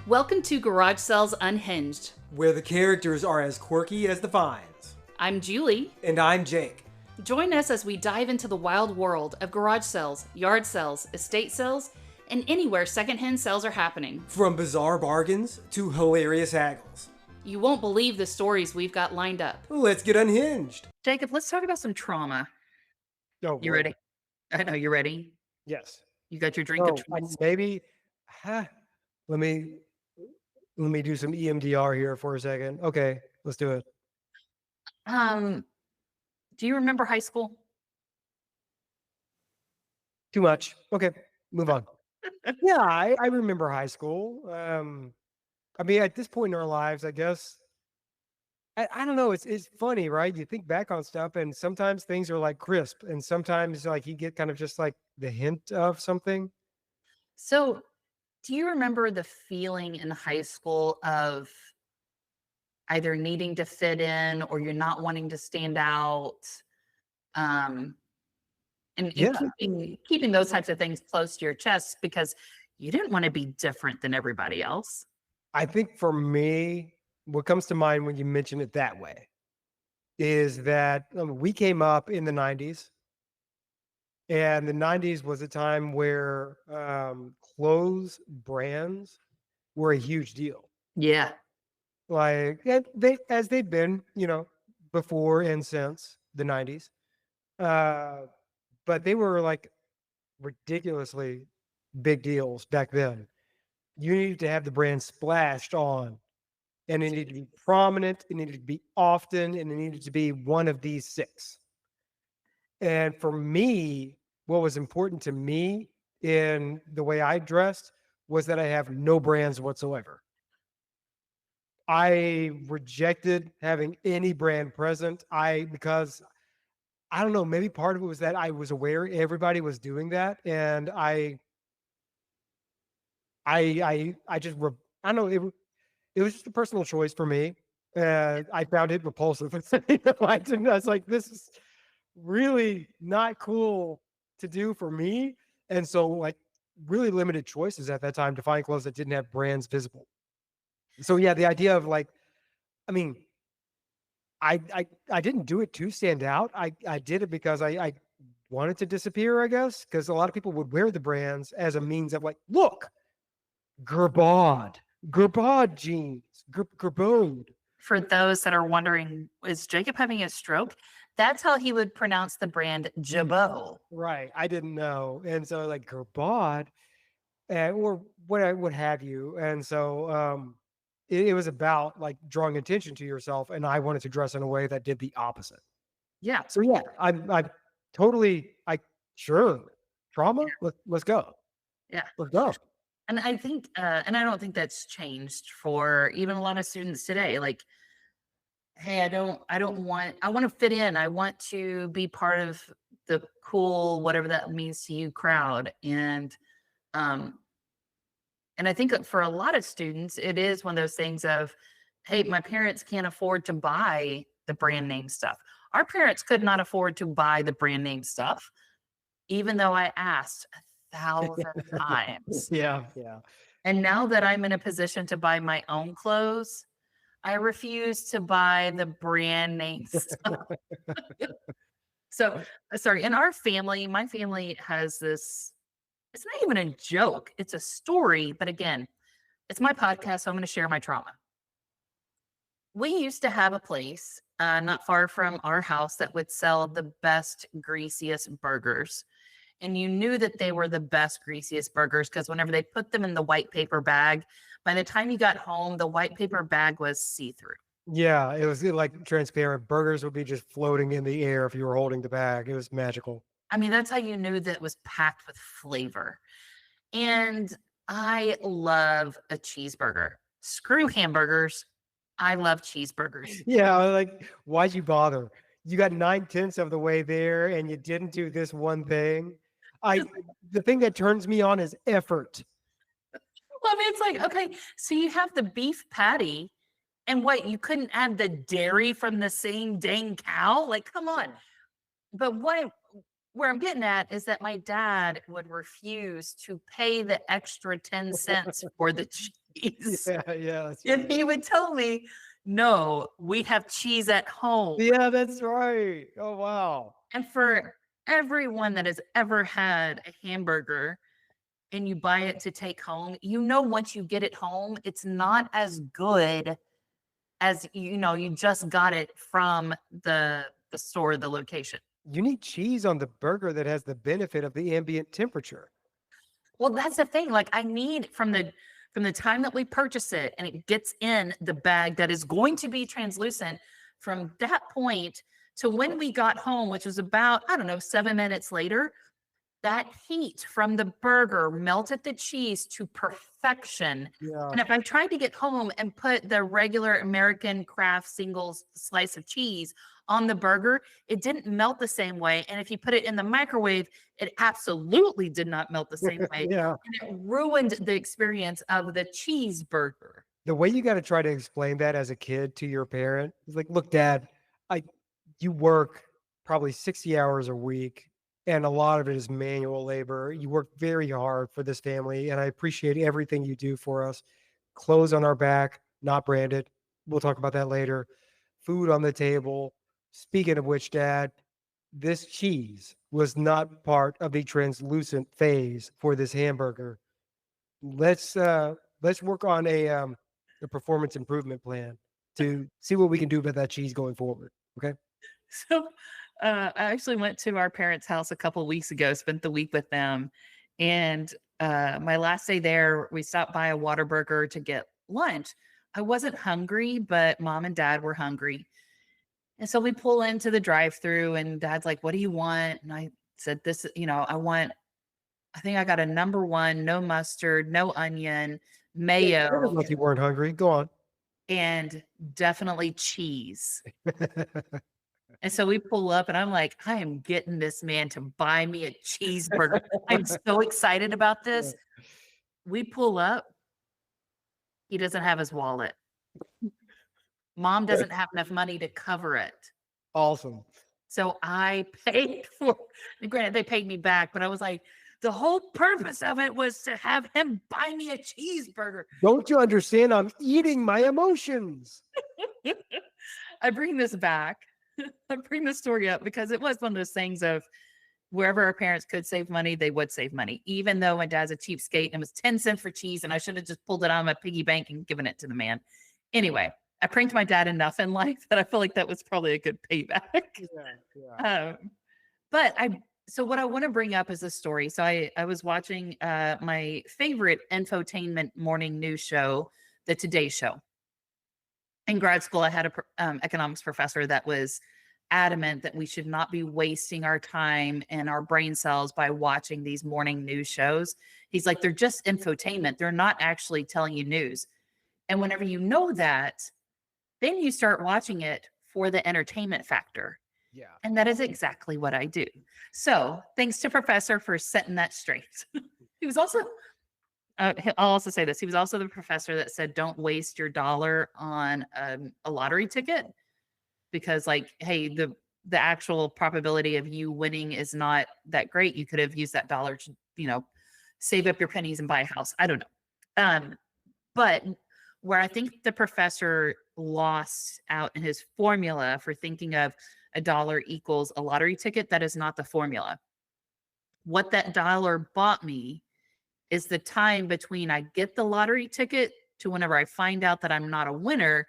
Welcome to Garage Sales Unhinged. where the characters are as quirky as the finds. I'm Julie. And I'm Jake. Join us as we dive into the wild world of garage sales, yard sales, estate sales, and anywhere secondhand sales are happening. From bizarre bargains to hilarious haggles. You won't believe the stories we've got lined up. Let's get unhinged. Jacob, let's talk about some trauma. Oh, You ready? I know you're ready. Yes. You got your drink of choice. Maybe. Let me do some EMDR here for a second. Okay, let's do it. Do you remember high school? Too much. Okay, move on. Yeah, I remember high school. I mean, at this point in our lives, I guess. I don't know. It's funny, right? You think back on stuff, and sometimes things are like crisp, and sometimes like you get kind of just like the hint of something. So, do you remember the feeling in high school of either needing to fit in or you're not wanting to stand out? Um, and Yeah. keeping those types of things close to your chest because you didn't want to be different than everybody else. I think for me, what comes to mind when you mention it that way is that we came up in the 90s, and the 90s was a time where clothes brands were a huge deal. Yeah. Like as they've been, before and since the 90s. But they were like ridiculously big deals back then. You needed to have the brand splashed on, and it needed to be prominent, it needed to be often, and it needed to be one of these six. And for me, what was important to me in the way I dressed was that I have no brands whatsoever. I rejected having any brand present. Because I don't know, maybe part of it was that I was aware everybody was doing that, and I just I don't know, it was just a personal choice for me. I found it repulsive. I was like, this is really not cool to do for me. And so like really limited choices at that time to find clothes that didn't have brands visible. So yeah, the idea of like, I mean, I didn't do it to stand out. I did it because I wanted to disappear, I guess, because a lot of people would wear the brands as a means of like, look, Gerbaude jeans, Gerbaude. For those that are wondering, is Jacob having a stroke? That's how he would pronounce the brand Jabot. Right. I didn't know. And so like Gerbaude or what have you. And so it was about like drawing attention to yourself, and I wanted to dress in a way that did the opposite. Yeah. So yeah, I'm totally sure trauma. Let's go. Yeah. Let's go. And I think, and I don't think that's changed for even a lot of students today. Like, hey, I want to fit in. I want to be part of the cool, whatever that means to you crowd. Um, and I think that for a lot of students, it is one of those things of, hey, my parents can't afford to buy the brand name stuff. Our parents could not afford to buy the brand name stuff, even though I asked 1,000 times. Yeah. And now that I'm in a position to buy my own clothes, I refuse to buy the brand name stuff. So, sorry. In our family, my family has this, it's not even a joke, it's a story. But again, it's my podcast, so I'm going to share my trauma. We used to have a place not far from our house that would sell the best, greasiest burgers. And you knew that they were the best, greasiest burgers because whenever they put them in the white paper bag, by the time you got home, the white paper bag was see-through. Yeah, it was like transparent. Burgers would be just floating in the air if you were holding the bag. It was magical. I mean, that's how you knew that it was packed with flavor. And I love a cheeseburger. Screw hamburgers. I love cheeseburgers. Yeah, like why'd you bother? You got 9/10 of the way there, and you didn't do this one thing. The thing that turns me on is effort. Well, I mean, it's like, okay, so you have the beef patty, and what, you couldn't add the dairy from the same dang cow? Like, come on. But where I'm getting at is that my dad would refuse to pay the extra 10 cents for the cheese. cheese. Yeah, yeah, that's And right. he would tell me, no, we have cheese at home. Yeah, that's right. Oh, wow. And for everyone that has ever had a hamburger and you buy it to take home, once you get it home, it's not as good as you just got it from the store, the location. You need cheese on the burger that has the benefit of the ambient temperature. Well, that's the thing. Like I need from the time that we purchase it and it gets in the bag that is going to be translucent, from that point to when we got home, which was about, I don't know, 7 minutes later, that heat from the burger melted the cheese to perfection. Yeah. And if I tried to get home and put the regular American Kraft single slice of cheese on the burger, it didn't melt the same way. And if you put it in the microwave, it absolutely did not melt the same way. Yeah. And it ruined the experience of the cheeseburger. The way you gotta try to explain that as a kid to your parent is like, "Look, dad, I you work probably 60 hours a week, and a lot of it is manual labor. You work very hard for this family, and I appreciate everything you do for us. Clothes on our back, not branded. We'll talk about that later. Food on the table. Speaking of which, dad, this cheese was not part of the translucent phase for this hamburger. Let's work on a performance improvement plan to see what we can do about that cheese going forward. Okay. So I actually went to our parents' house a couple weeks ago, spent the week with them. And my last day there, we stopped by a Whataburger to get lunch. I wasn't hungry, but mom and dad were hungry. And so we pull into the drive through, and dad's like, "What do you want?" And I said, I think I got a number one, no mustard, no onion, It sounded mayo, like you weren't hungry. Go on. and definitely cheese. And so we pull up and I'm like, I am getting this man to buy me a cheeseburger. I'm so excited about Yeah. this. We pull up, he doesn't have his wallet. Mom doesn't have enough money to cover it. Awesome. So I paid for and granted they paid me back, but I was like, the whole purpose of it was to have him buy me a cheeseburger. Don't you understand? I'm eating my emotions. I bring this back. I bring this story up because it was one of those things of wherever our parents could save money, they would save money. Even though my dad's a cheapskate and it was 10 cents for cheese, and I should have just pulled it out of my piggy bank and given it to the man. Anyway, I pranked my dad enough in life that I feel like that was probably a good payback. Yeah, yeah. But so what I want to bring up is a story. So I was watching my favorite infotainment morning news show, the Today Show. In grad school, I had a economics professor that was adamant that we should not be wasting our time and our brain cells by watching these morning news shows. He's like, they're just infotainment. They're not actually telling you news. And whenever you know that, then you start watching it for the entertainment factor. Yeah. And that is exactly what I do. So thanks to Professor for setting that straight. He was also, I'll also say this. He was also the professor that said, don't waste your dollar on a lottery ticket because like, hey, the actual probability of you winning is not that great. You could have used that dollar to, save up your pennies and buy a house. I don't know. But where I think the professor lost out in his formula for thinking of a dollar equals a lottery ticket, that is not the formula. What that dollar bought me is the time between I get the lottery ticket to whenever I find out that I'm not a winner.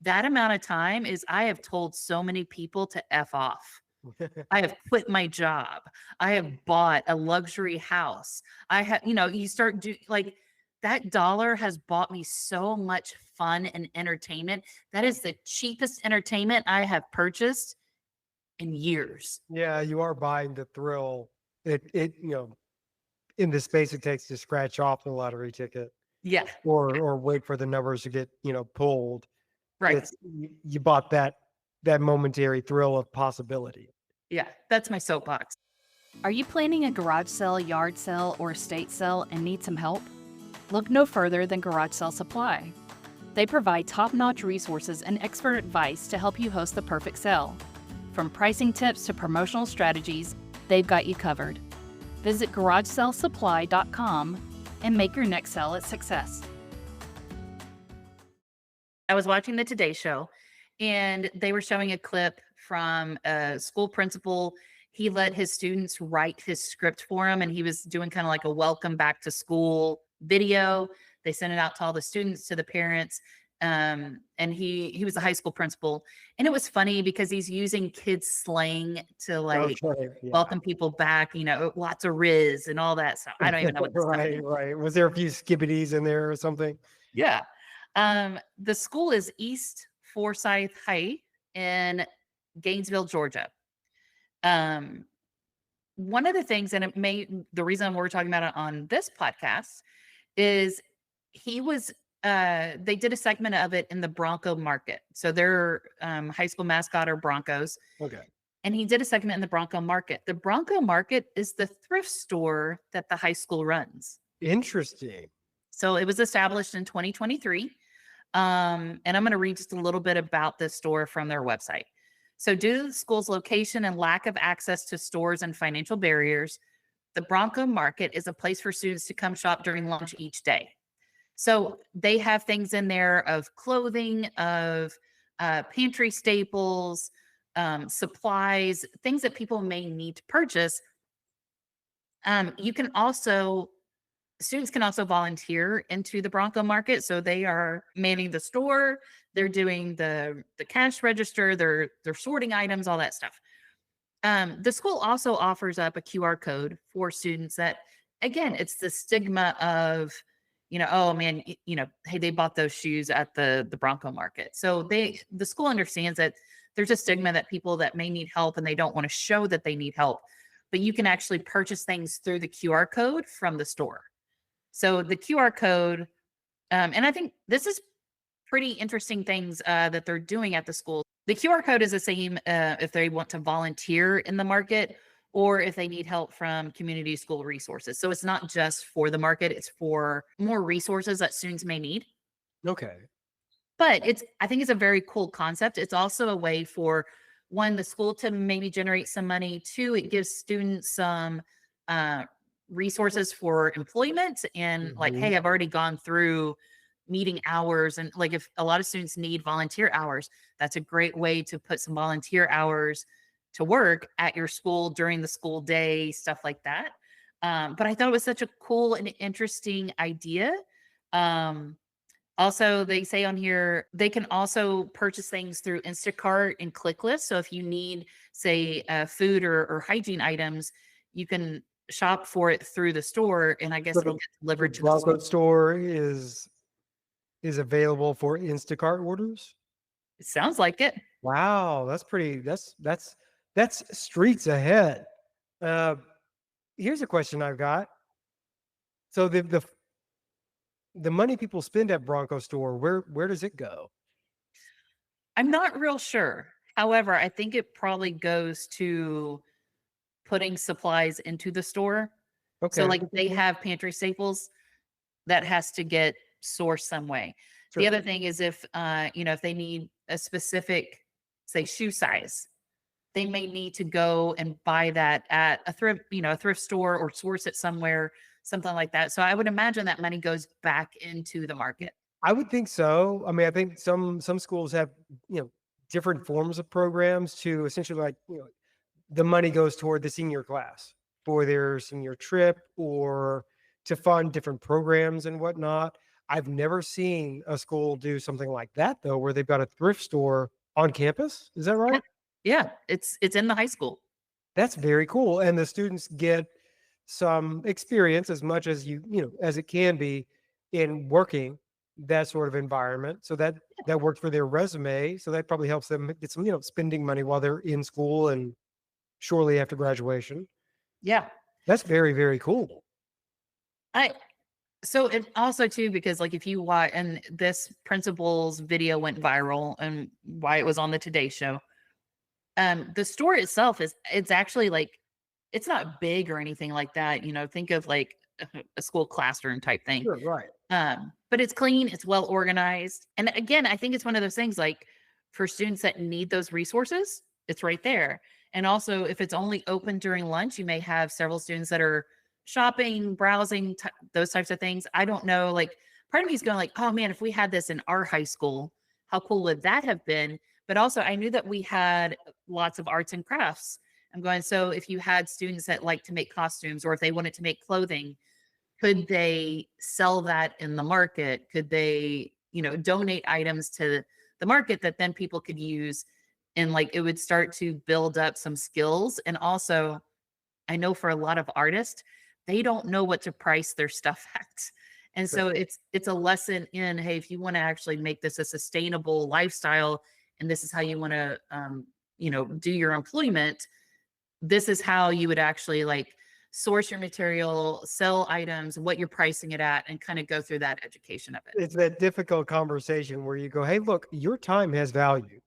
That amount of time is I have told so many people to F off. I have quit my job. I have bought a luxury house. I have, you start like that dollar has bought me so much fun and entertainment. That is the cheapest entertainment I have purchased in years. Yeah, you are buying the thrill. It in the space it takes to scratch off the lottery ticket Yeah, or wait for the numbers to get, pulled. right. It's you bought that momentary thrill of possibility. Yeah, that's my soapbox. Are you planning a garage sale, yard sale, or estate sale and need some help? Look no further than Garage Sale Supply. They provide top-notch resources and expert advice to help you host the perfect sale. From pricing tips to promotional strategies, they've got you covered. Visit GarageSaleSupply.com and make your next sale a success. I was watching the Today Show, and they were showing a clip from a school principal. He let his students write his script for him, and he was doing kind of like a welcome back to school video. They sent it out to all the students, to the parents. And he was a high school principal, and it was funny because he's using kids slang to like Okay. Yeah. welcome people back, lots of riz and all that stuff. I don't even know what this stuff Right. is. Right. Was there a few skibbities in there or something? Yeah. The school is East Forsyth High in Gainesville, Georgia. Um, One of the things, and the reason we're talking about it on this podcast is he was, they did a segment of it in the Bronco Market. So their high school mascot are Broncos. Okay. And he did a segment in the Bronco Market. The Bronco Market is the thrift store that the high school runs. Interesting. So it was established in 2023. And I'm going to read just a little bit about this store from their website. So, due to the school's location and lack of access to stores and financial barriers, the Bronco Market is a place for students to come shop during lunch each day. So, they have things in there of clothing, of pantry staples, supplies, things that people may need to purchase. You can also Students can also volunteer into the Bronco Market. So they are manning the store, they're doing the cash register, they're sorting items, all that stuff. The school also offers up a QR code for students that, again, it's the stigma of, oh man, hey, they bought those shoes at the Bronco Market. So the school understands that there's a stigma that people that may need help and they don't want to show that they need help, but you can actually purchase things through the QR code from the store. So the QR code, and I think this is pretty interesting things that they're doing at the school. The QR code is the same if they want to volunteer in the market or if they need help from community school resources. So it's not just for the market, it's for more resources that students may need. Okay. But I think it's a very cool concept. It's also a way for one, the school to maybe generate some money. Two, it gives students some resources for employment and like, Mhm. hey, I've already gone through meeting hours. And like, if a lot of students need volunteer hours, that's a great way to put some volunteer hours to work at your school during the school day, stuff like that. But I thought it was such a cool and interesting idea. Also, they say on here, they can also purchase things through Instacart and ClickList. So if you need, say, food or hygiene items, you can shop for it through the store, and I guess So it'll the get delivered to the Bronco school. store is available for Instacart orders. It sounds like it. Wow, that's pretty. That's streets ahead. Uh, Here's a question I've got. So the money people spend at Bronco store, where does it go? I'm not real sure. However, I think it probably goes to putting supplies into the store. So, Okay, like, if they have pantry staples, that has to get sourced some way. The sure. other thing is if they need a specific, say, shoe size, they may need to go and buy that at a thrift store or source it somewhere, something like that. So I would imagine that money goes back into the market. I would think so. I mean, I think some schools have different forms of programs to essentially like the money goes toward the senior class for their senior trip or to fund different programs and whatnot. I've never seen a school do something like that though, where they've got a thrift store on campus. Is that Yeah. right? Yeah, it's in the high school. That's very cool. And the students get some experience as much as as it can be in working that sort of environment. So that worked for their resume. So that probably helps them get some, spending money while they're in school and shortly after graduation. Yeah. That's very, very cool. I So it also too, because like if you watch, and this principal's video went viral and why it was on the Today Show. The store itself it's actually like it's not big or anything like that. Think of like a school classroom type thing. Sure, right. But it's clean, it's well organized. And again, I think it's one of those things like for students that need those resources, it's right there. And also, if it's only open during lunch, you may have several students that are shopping, browsing, those types of things. I don't know. Like, part of me is going like, oh man, if we had this in our high school, how cool would that have been? But also, I knew that we had lots of arts and crafts. I'm going, so if you had students that like to make costumes or if they wanted to make clothing, could they sell that in the market? Could they, donate items to the market that then people could use? And like it would start to build up some skills. And also, I know for a lot of artists, they don't know what to price their stuff at. And Sure. so it's a lesson in, hey, if you want to actually make this a sustainable lifestyle and this is how you want to do your employment, this is how you would actually like source your material, sell items, what you're pricing it at, and kind of go through that education of it. It's that difficult conversation where you go, hey, look, your time has value.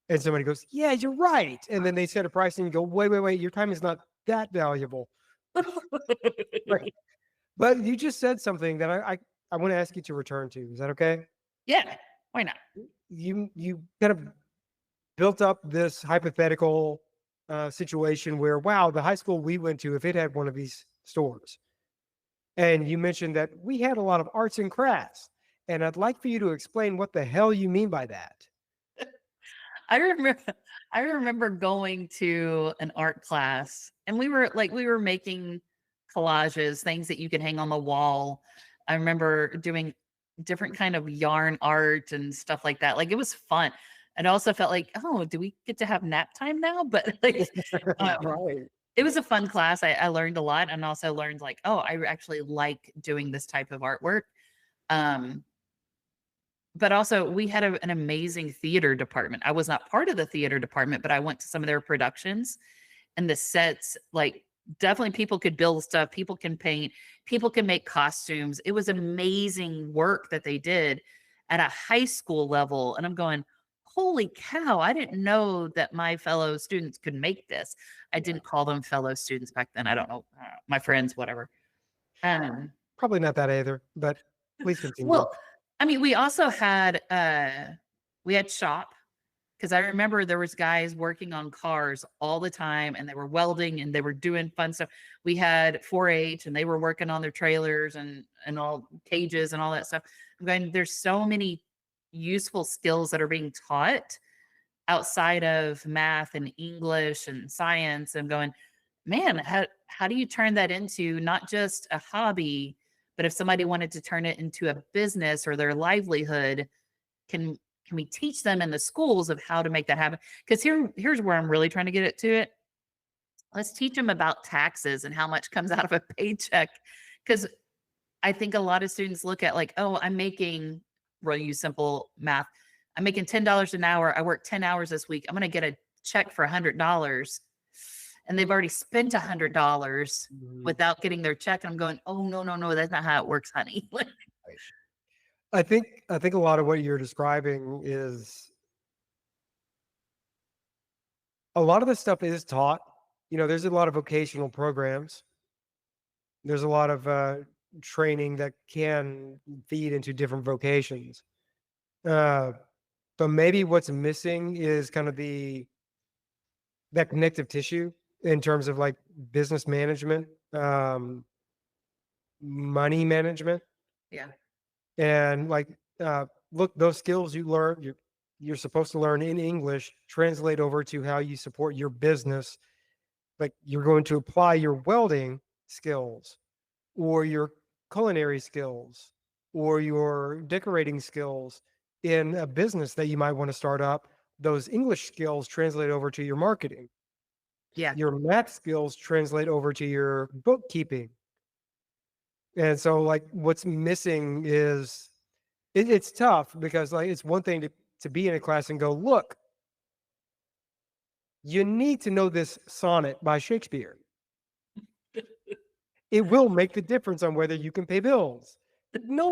And somebody goes, yeah, you're right. And then they set a price and you go, wait, your time is not that valuable. Right. But you just said something that I want to ask you to return to. Is that okay? Yeah, why not? You kind of built up this hypothetical situation where, wow, the high school we went to, if it had one of these stores, and you mentioned that we had a lot of arts and crafts, and I'd like for you to explain what the hell you mean by that. I remember I remember going to an art class and we were making collages, things that you could hang on the wall. I remember doing different kind of yarn art and stuff like that. Like it was fun. And also felt like, oh, do we get to have nap time now? But like Right. it was a fun class. I learned a lot and also learned like, oh, I actually like doing this type of artwork. Um, but also we had an amazing theater department. I was not part of the theater department, but I went to some of their productions and the sets, like definitely people could build stuff, people can paint, people can make costumes. It was amazing work that they did at a high school level. And I'm going, holy cow, I didn't know that my fellow students could make this. I didn't call them fellow students back then. I don't know, my friends, whatever. Um, Probably not that either, but please continue. well, I mean, we had shop because I remember there was guys working on cars all the time and they were welding and they were doing fun stuff. We had 4-H and they were working on their trailers and all cages and all that stuff. I'm going, there's so many useful skills that are being taught outside of math and English and science. I'm going, man, how do you turn that into not just a hobby, but if somebody wanted to turn it into a business or their livelihood, can can we teach them in the schools of how to make that happen? Because here's where I'm really trying to get it to it. Let's teach them about taxes and how much comes out of a paycheck. Because I think a lot of students look at like, oh, I'm making, we'll use simple math. I'm making $10 an hour. I work 10 hours this week. I'm going to get a check for $100. And they've already spent $100 Mhm. without getting their check. And I'm going, oh, no, no, no, that's not how it works, honey. I think a lot of what you're describing is a lot of this stuff is taught. There's a lot of vocational programs. There's a lot of training that can feed into different vocations. Uh, but maybe what's missing is kind of that connective tissue in terms of like business management, money management, Yeah. and like look, those skills you learn, you're supposed to learn in English, translate over to how you support your business. Like you're going to apply your welding skills or your culinary skills or your decorating skills in a business that you might want to start up. Those English skills translate over to your marketing. Yeah. Your math skills translate over to your bookkeeping. And so like what's missing is it's tough because like it's one thing to be in a class and go, look, you need to know this sonnet by Shakespeare. It will make the difference on whether you can pay bills. No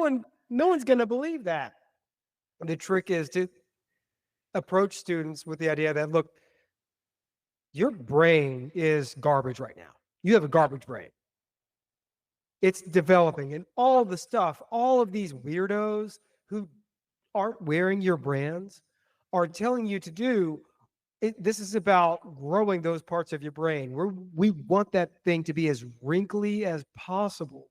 one's gonna believe that. The trick is to approach students with the idea that look, your brain is garbage right now. You have a garbage brain. It's developing, and all the stuff, all of these weirdos who aren't wearing your brands are telling you to do. This is about growing those parts of your brain. We want that thing to be as wrinkly as possible.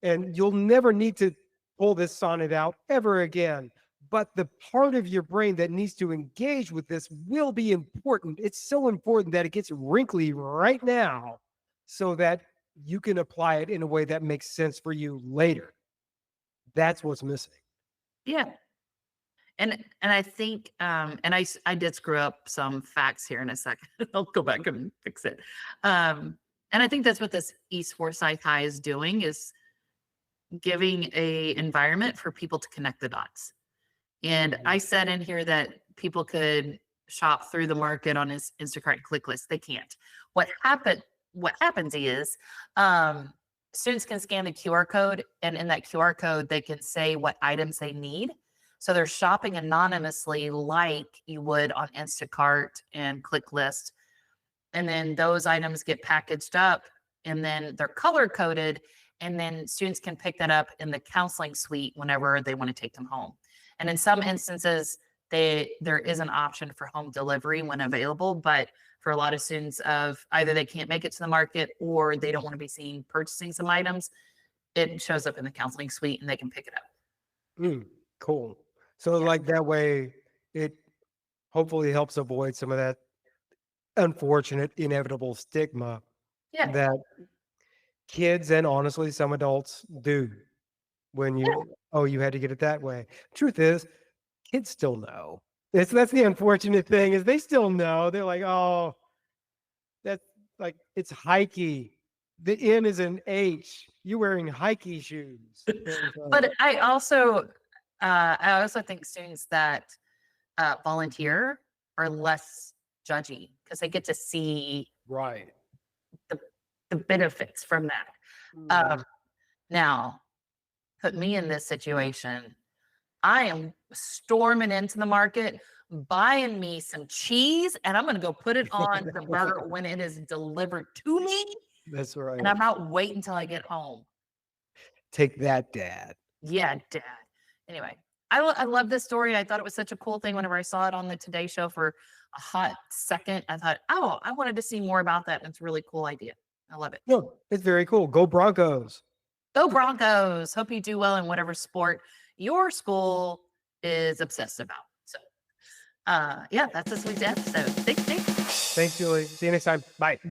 And you'll never need to pull this sonnet out ever again. but the part of your brain that needs to engage with this will be important. It's so important that it gets wrinkly right now so that you can apply it in a way that makes sense for you later. That's what's missing. Yeah. And I think and I did screw up some facts here in a second. I'll go back and fix it. And I think that's what this East Forsyth High is doing, is giving a environment for people to connect the dots. And I said in here that people could shop through the market on his Instacart click list. They can't. What happens is students can scan the QR code, and in that QR code, they can say what items they need. So they're shopping anonymously like you would on Instacart and click list. And then those items get packaged up and then they're color coded. And then students can pick that up in the counseling suite whenever they want to take them home. And in some instances, there is an option for home delivery when available, but for a lot of students of either they can't make it to the market or they don't want to be seen purchasing some items, it shows up in the counseling suite and they can pick it up. Cool. So Yeah. like that way, it hopefully helps avoid some of that unfortunate, inevitable stigma Yeah. that kids and honestly some adults do when you had to get it that way. Truth is, kids still know. That's the unfortunate thing, is they still know. They're like, oh, that's like, it's hikey. The N is an H. You're wearing hikey shoes. But I also think students that volunteer are less judgy because they get to see Right. the benefits from that. Mhm. Now, put me in this situation. I am storming into the market, buying me some cheese, and I'm going to go put it on the burger when it is delivered to me. That's right. And I'm not waiting until I get home. Take that, Dad. Yeah, Dad. Anyway, I love this story. I thought it was such a cool thing whenever I saw it on the Today Show for a hot second. I thought, oh, I wanted to see more about that. And it's a really cool idea. I love it. No, it's very cool. Go Broncos. Go Broncos. Hope you do well in whatever sport your school is obsessed about. So, yeah, that's this week's episode. Thanks. Thanks, Julie. See you next time. Bye.